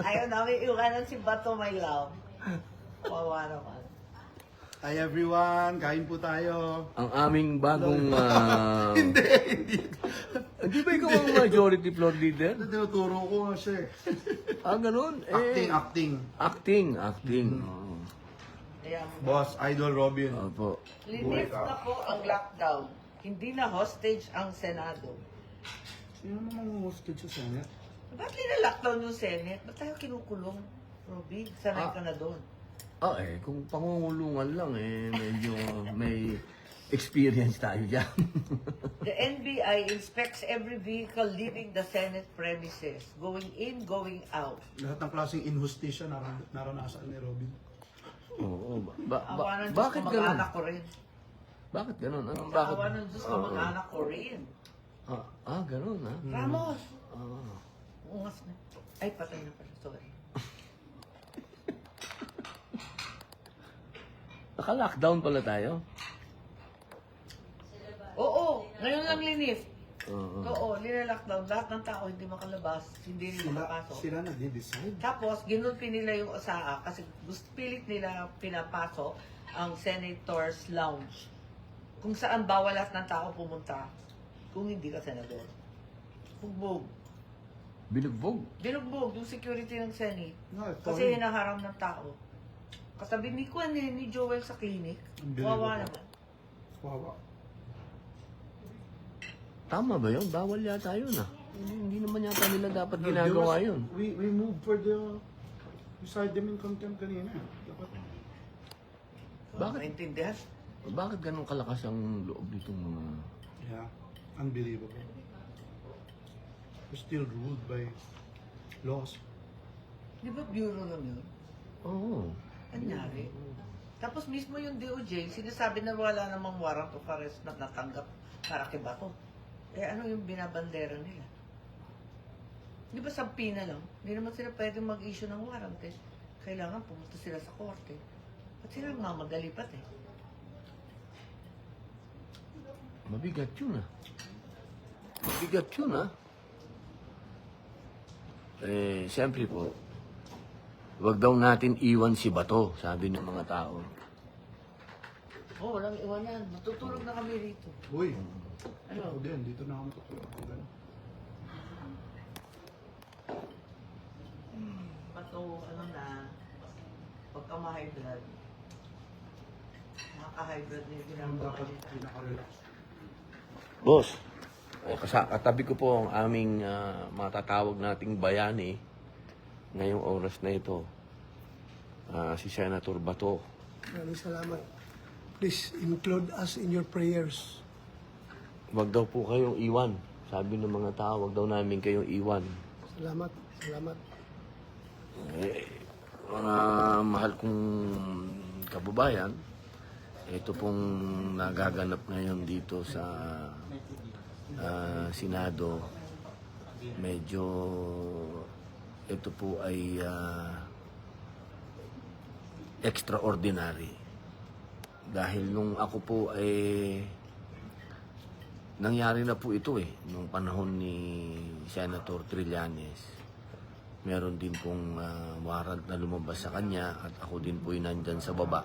Ayaw namin iwanan si Bato, my love. Kawawa naman. Hi everyone, kain po tayo. Ang aming bagong... Hindi. Di ba ikaw ang majority floor leader? Tinuturo ko nga siya eh. Ganun. Acting. Oo. Ayan. Boss, Idol Robin. Opo. Linis na po ang lockdown. Hindi na hostage ang Senado. Sino namang hostage sa Senate? Ba't nila-lockdown yung Senate? Ba't tayo kinukulong? Robby, sanay ka na doon. Kung pangungulungan lang medyo may experience tayo dyan. The NBI inspects every vehicle leaving the Senate premises, going in, going out. Lahat ng klaseng inhustisya naranasan ni Robin. Oo. Awa ng Diyos Bakit ko, ganun? mag-anak ko rin. Bakit ganun? Bakit? Awa ng Diyos ko, mag-anak ko rin. Ganun ha? Ramos! Ah. Ungas na. Ay, patay na pala. Sorry. Naka-lockdown pala tayo? Oo, ngayon lang linis. Oo. Oo, nila-lockdown. Lahat ng tao hindi makalabas, hindi nila makapasok. Sila nag-decide. Tapos, ginulpi nila yung OSAA kasi pilit nila pinapasok ang Senator's Lounge. Kung saan bawal lahat ng tao pumunta kung hindi ka senador. Bugbog. Binugbog? Binugbog yung security ng Senate. No, Kasi hinaharam ng tao. Kasabi ni Kwan ni Joel sa clinic. Wawa naman. Wawa. Tama ba yun? Bawal yata yun Hindi naman yata nila dapat ginagawa yun. We moved for the... We cited them in contempt kanina. Dapat. Bakit? Maintindihan? Bakit ganun kalakas ang loob nitong mga... Yeah. Unbelievable. We're still ruled by laws. Di ba bureau lang yun? Oo. Anyari. Tapos mismo yung DOJ, sinasabi na wala namang warrant of arrest na natanggap para kay Bato. Ano yung binabandera nila? Di ba sa pina lang? Hindi naman sila pwedeng mag-issue ng warrant eh. Kailangan pumunta sila sa korte. At sila mamadali pat eh. Mabigat yun Mabigat yun siyempre po, wag daw natin iwan si Bato, sabi ng mga tao. Walang iwanan. Matutulog na kami rito. Uy. Ano? Ako din, dito na ako matutulog. Bato, pagka ma-high blood, nakaka-high blood na yung ginagawa Dapat nila. pinaka-relax. Boss, katabi ko po ang aming matatawag nating bayani ngayong oras na ito. Si Senator Bato. Maraming salamat. Please include us in your prayers. Wag daw po kayong iwan. Sabi ng mga tao, wag daw namin kayong iwan. Salamat. Mga mahal kong kababayan, ito pong nagaganap ngayon dito sa Senado. Medyo ito po ay extraordinary. Dahil nung ako po ay nangyari na po ito nung panahon ni Senator Trillanes. Meron din pong warrant na lumabas sa kanya at ako din po nandyan sa baba.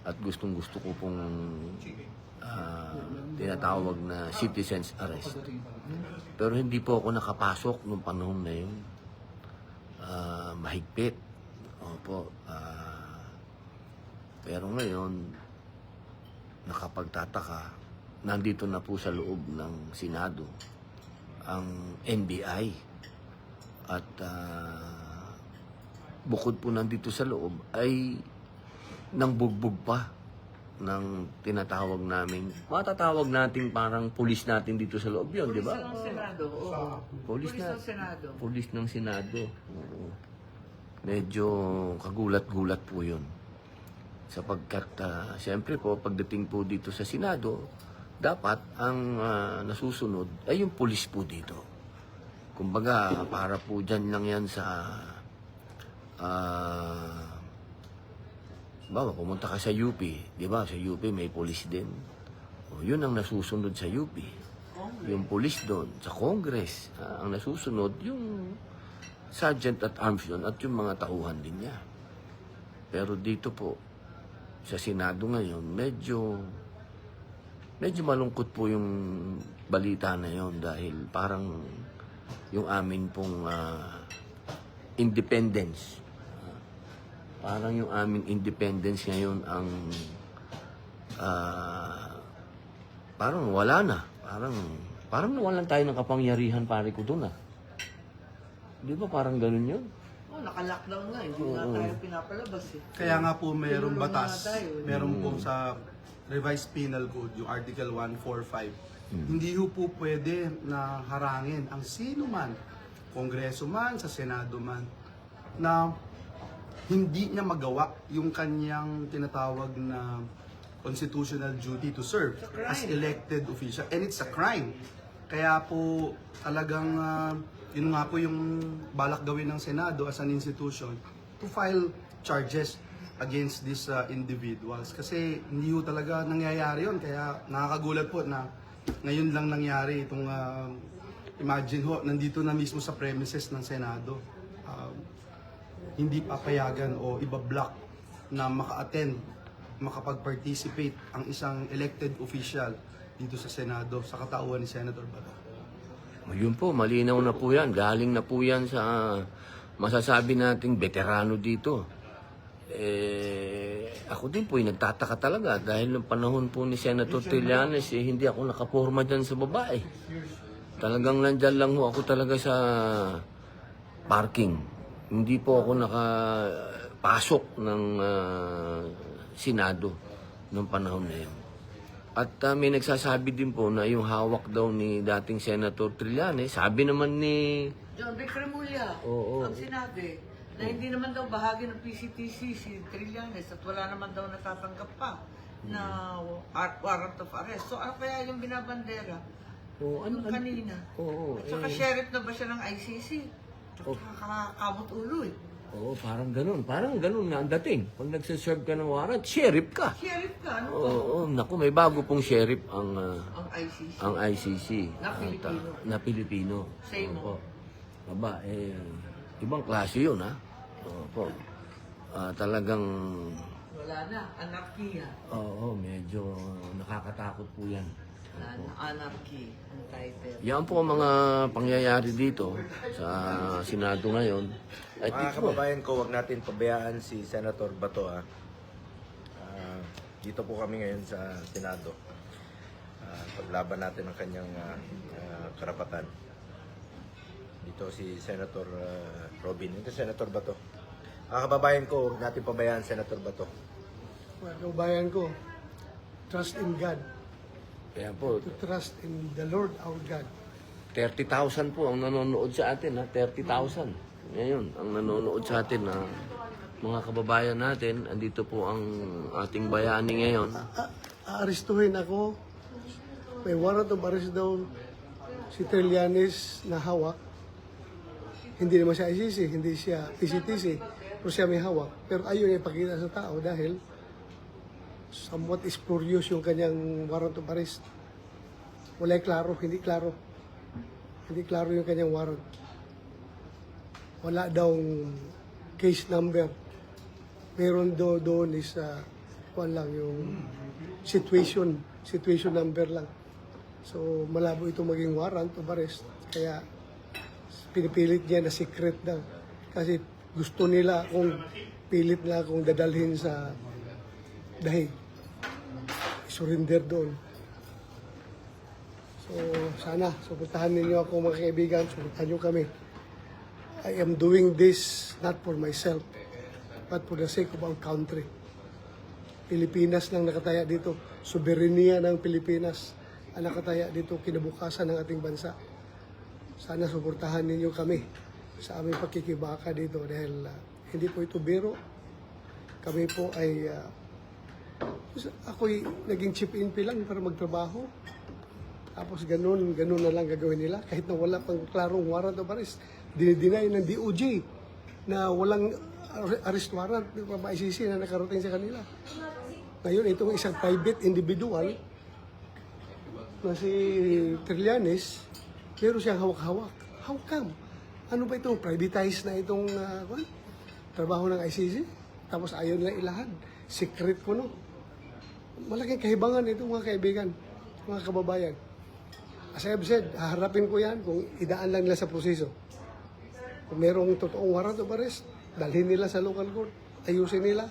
At gustong-gusto ko pong tinatawag na citizen's arrest. Pero hindi po ako nakapasok nung panahon na yun. Mahigpit. Opo. Pero ngayon, nakapagtataka, nandito na po sa loob ng Senado ang NBI. At bukod po nandito sa loob ay nang bugbog pa ng tinatawag namin, matatawag natin parang pulis natin dito sa loob yun, di ba? Pulis ng Senado, oo. Pulis ng Senado. Pulis ng Senado. Oo. Medyo kagulat-gulat po yun. Sapagkat, siyempre po, pagdating po dito sa Senado, dapat ang nasusunod ay yung pulis po dito. Kumbaga, para po dyan lang yan sa bawa, pumunta ka sa UP, di ba? Sa UP may police din. O, yun ang nasusunod sa UP. Yung police doon, sa Congress, ang nasusunod, yung sergeant at arms yun at yung mga tauhan din niya. Pero dito po, sa Senado ngayon, medyo malungkot po yung balita na yon dahil parang yung amin pong independence. Parang yung aming independence ngayon ang parang wala na. Parang nawalan tayo ng kapangyarihan pare ko doon ah. Di ba parang ganun yun? Oh, naka-lockdown nga. Hindi nga tayo pinapalabas eh. Kaya nga po mayroong Tinulungan batas, nga tayo, eh. meron po sa revised penal code, yung Article 145. Hindi po pwede na harangin ang sino man, kongreso man, sa senado man, na hindi niya magawa yung kanyang tinatawag na constitutional duty to serve as elected official. And it's a crime. Kaya po talagang yun nga po yung balak gawin ng Senado as an institution to file charges against these individuals. Kasi hindi ho talaga nangyayari yun. Kaya nakakagulat po na ngayon lang nangyari itong imagine ho, nandito na mismo sa premises ng Senado. Hindi papayagan o iba-block na maka-attend, makapag-participate ang isang elected official dito sa Senado sa katauhan ni Senator Bato. Yun po, malinaw na po yan. Galing na po yan sa masasabi nating veterano dito. Ako din po nagtataka talaga dahil ng panahon po ni Senator Trillanes, hindi ako nakaporma dyan sa babae. Talagang nandyan lang ho ako talaga sa parking. Hindi po ako nakapasok ng Senado noong panahon na yun. At may nagsasabi din po na yung hawak daw ni dating Senator Trillanes, sabi naman ni... John Vic Remulla, ang sinabi na hindi naman daw bahagi ng PCTC si Trillanes at wala naman daw natatanggap pa na warrant of arrest. So ano kaya yung binabandera? Yung kanina. At saka sheriff na ba siya ng ICC? Kakakamot ulo eh. Oo, parang ganun nga ang dating. Pag nagsaserve ka ng warrant, sheriff ka. Sheriff ka, ano? Oo, naku, may bago pong sheriff ang ICC. ang ICC. Na Pilipino. Na Pilipino. Same Opo. Aba, ibang klase yun, ha? Opo. Talagang, Wala na, anarkiya. oo, medyo nakakatakot po yan. Wala na, anarchy ang title. Yan po ang mga pangyayari dito sa Senado ngayon. At Mga kababayan ko, wag natin pabayaan si Senator Bato. Dito po kami ngayon sa Senado. Paglaban natin ang kanyang karapatan. Dito si Senator Robin. Ito Senator Bato. Mga kababayan ko, wag natin pabayaan Senator Bato. Mga kababayan ko, trust in God. Kaya po, To trust in the Lord our God. 30,000 po ang nanonood sa atin, ha? 30,000. Ngayon, ang nanonood sa atin na mga kababayan natin, andito po ang ating bayani ngayon. Aarestuhin ako. May warrant of arrest daw si Trillanes na hawak. Hindi naman siya ICC, hindi siya PCTC, pero siya may hawak. Pero ayaw niya ipakita sa tao dahil somewhat spurious yung kanyang warrant of arrest. Wala klaro, hindi klaro. Hindi klaro yung kanyang warrant. Wala daw case number. Meron doon is kuwan lang yung situation number lang. So malabo ito maging warrant of arrest. Kaya pinipilit niya na secret daw. Kasi gusto nila pilit na akong dadalhin sa dahig. Surrender doon. So sana, suportahan ninyo ako mga kaibigan, suportahan nyo kami. I am doing this not for myself, but for the sake of our country. Pilipinas lang nakataya dito. Soberenya ng Pilipinas ang nakataya dito, kinabukasan ng ating bansa. Sana suportahan ninyo kami sa aming pagkikibaka dito dahil hindi po ito biro. Kami po ay ako'y naging chip in lang para magtrabaho. Tapos ganun na lang gagawin nila kahit na wala pang klarong warrant of arrest. Dinideny ng DOJ na walang arrest warrant ng ICC na nakarating sa kanila. Ngayon, itong isang private individual na si Trillanes, meron siyang hawak-hawak. How come? Ano ba ito? Privatize na itong trabaho ng ICC? Tapos ayaw nila ilahad. Secret ko, no? Malaking kahibangan ito, mga kaibigan, mga kababayan. As I've said, haharapin ko yan kung idaan lang nila sa proseso. Kung merong totoong warrant of arrest, dalhin nila sa local court, ayusin nila,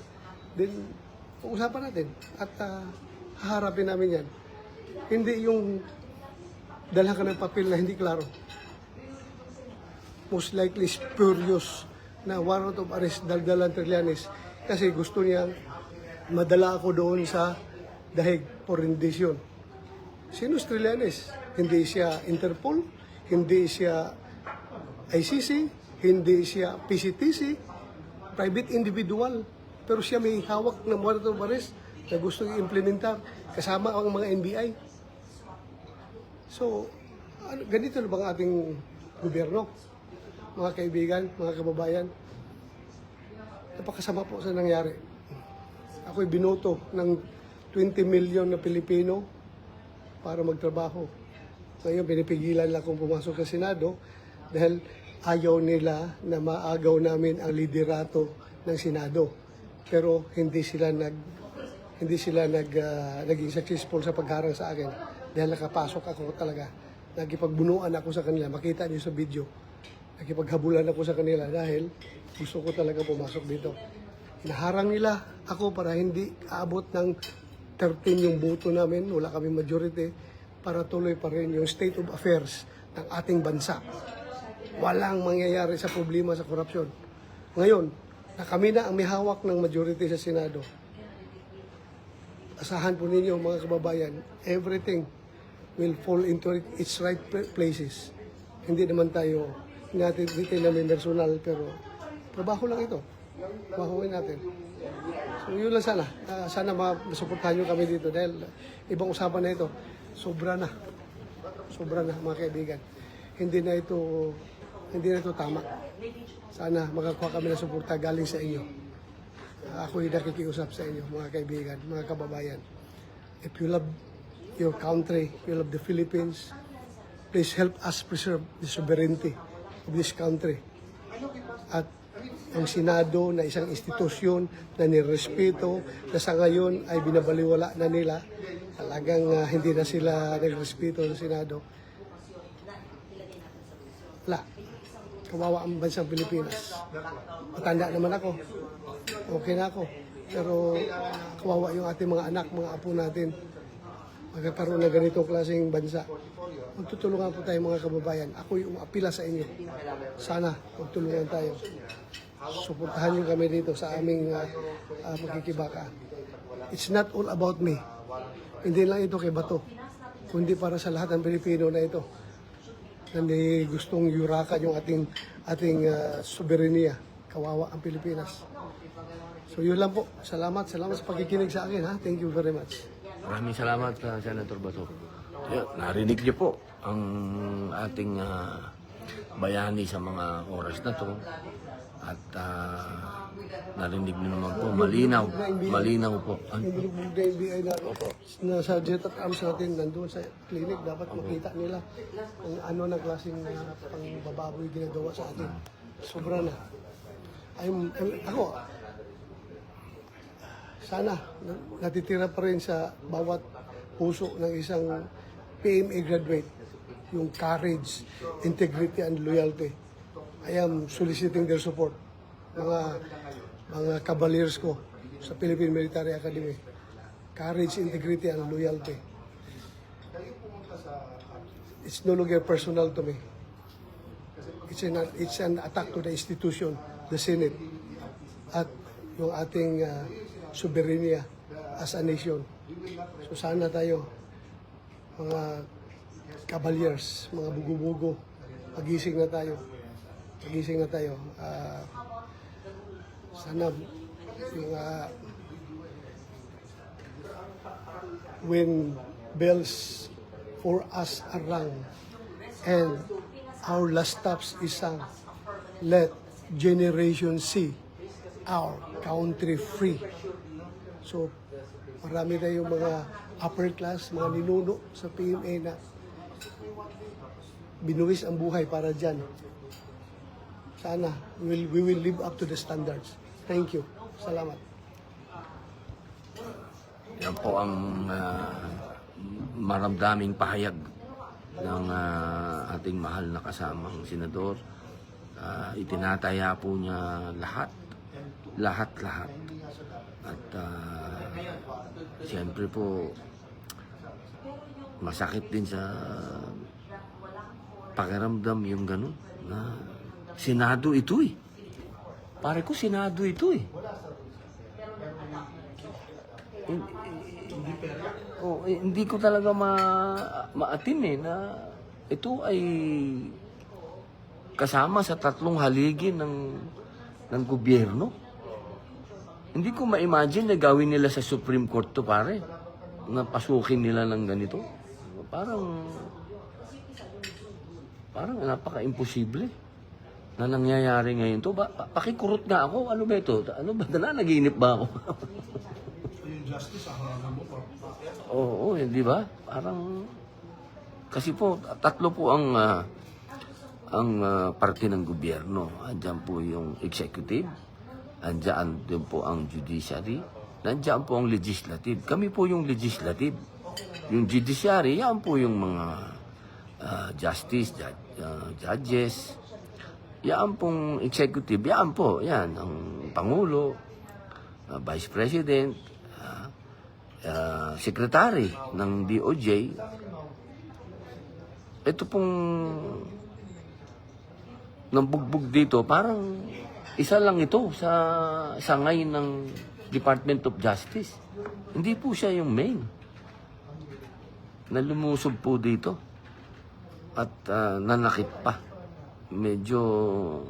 then pag-usapan natin at haharapin namin yan. Hindi yung dalhan ka ng papel na hindi klaro. Most likely spurious na warrant of arrest daldalan Trillanes kasi gusto niya madala ako doon sa dahig for rendition. Sino si Trillanes? Hindi siya Interpol, hindi siya ICC, hindi siya PCTC, private individual. Pero siya may hawak ng warrant of arrest na gusto i-implementar kasama ang mga NBI. So, ganito na ba ang ating gobyerno? Mga kaibigan, mga kababayan, napakasama po sa nangyari. Ako'y binoto ng 20 million na Pilipino para magtrabaho. Ngayon, pinipigilan lang akong pumasok sa Senado dahil ayaw nila na maagaw namin ang liderato ng Senado. Pero hindi sila naging successful sa pagharang sa akin dahil nakapasok ako talaga. Nagipagbunuan ako sa kanila. Makita niyo sa video. Nakipaghabulan ako sa kanila dahil gusto ko talaga pumasok dito. Naharang nila ako para hindi aabot ng 13 yung boto namin, wala kami majority, para tuloy pa rin yung state of affairs ng ating bansa. Walang mangyayari sa problema sa korupsyon. Ngayon, na kami na ang may hawak ng majority sa Senado, asahan po ninyo mga kababayan, everything will fall into its right places. Hindi naman tayo natin namin personal, pero trabaho lang ito. Trabahoin natin. So yun lang sana. Sana masuportahan nyo kami dito dahil ibang usapan na ito. Sobra na. Sobra na mga kaibigan. Hindi na ito tama. Sana makakuha kami ng suporta galing sa inyo. Ako'y nakikiusap sa inyo mga kaibigan, mga kababayan. If you love your country, if you love the Philippines, please help us preserve the sovereignty of this country. At ang Senado na isang institusyon na nirespeto na sa ngayon ay binabaliwala na nila, talagang hindi na sila nagrespeto sa Senado. Wala. Kawawa ang bansang Pilipinas. Matanda naman ako. Okay na ako. Pero kawawa yung ating mga anak, mga apo natin. Magkakaroon na ganitong klaseng bansa. Magtutulungan po tayo mga kababayan. Ako'y umapila sa inyo. Sana magtulungan tayo. Suportahan nyo kami dito sa aming pagkikibaka. It's not all about me. Hindi lang ito kay Bato, kundi para sa lahat ng Pilipino na ito na may gustong yurakan yung ating soberenya. Kawawa ang Pilipinas. So yun lang po. Salamat sa pagkikinig sa akin. Thank you very much. Maraming salamat, Senator Bato. Narinig niyo po ang ating bayani sa mga oras na to. At narinig niyo naman po, malinaw po. Yung binubog na NBI na sa jet at arms natin nandun sa clinic, dapat makita nila kung ano na klaseng pangbababoy ginagawa sa atin. Sobra na. Ako, sana natitira pa rin sa bawat puso ng isang PMA graduate yung courage, integrity, and loyalty. I am soliciting their support. Mga cavaliers ko sa Philippine Military Academy. Courage, integrity, and loyalty. It's no longer personal to me. It's an attack to the institution, the Senate, at yung ating soberenya as a nation. So sana tayo, mga cavaliers, mga bugo-bugo, pagising na tayo. Sana yung when bells for us are rung and our last stops is sung, let generation see our country free. So marami tayong mga upper class, mga ninuno sa PMA na binuwis ang buhay para dyan. sana we will live up to the standards. Thank you. Salamat. Yan po ang maramdaming pahayag ng ating mahal na kasamang senador. Itinataya po niya lahat. At siyempre po, masakit din sa pakiramdam yung ganun na Senado ito eh. Pare ko, Senado ito eh. Hindi ko talaga maatim eh na ito ay kasama sa 3 haligi ng gobyerno. Hindi ko ma-imagine na gawin nila sa Supreme Court to, pare. Na pasukin nila ng ganito. Parang napaka-imposible na nangyayari ngayon to. Pakikurot nga ako. Ano ba ito? Ano ba? Naginip ba ako? Yung justice, mo po. Oo, hindi ba? Parang kasi po 3 po ang parte ng gobyerno. Andiyan po yung executive, andiyan din po ang judiciary, nandiyan po ang legislative. Kami po yung legislative. Yung judiciary, yan po yung mga judges. Yan pong executive, yan po, yan ang Pangulo, Vice President, Secretary ng DOJ. Ito pong nambugbog dito, parang isa lang ito sa sangay ng Department of Justice. Hindi po siya yung main na lumusob po dito at nanakit pa. Medyo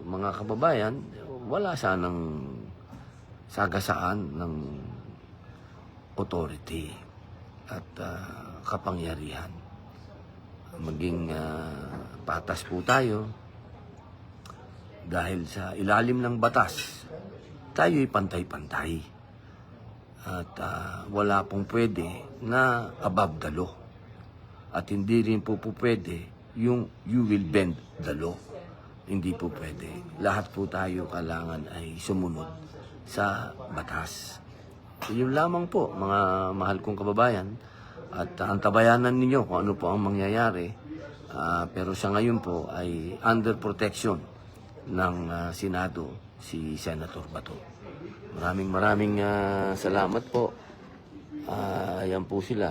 mga kababayan, wala sanang sagasaan ng authority at kapangyarihan. Maging patas po tayo dahil sa ilalim ng batas, tayo'y pantay-pantay. At wala pong pwede na above the law. At hindi rin po pwede yung you will bend the law. Hindi po pwede. Lahat po tayo kailangan ay sumunod sa batas. Yun lamang po, mga mahal kong kababayan. At antabayanan ninyo kung ano po ang mangyayari. Pero sa ngayon po ay under protection ng Senado si Senator Bato. Maraming salamat po. Ayan po sila.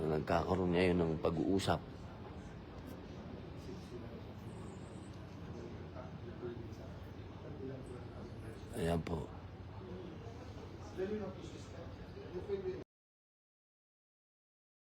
Nagkakaroon ngayon ng pag-uusap. Ayan po.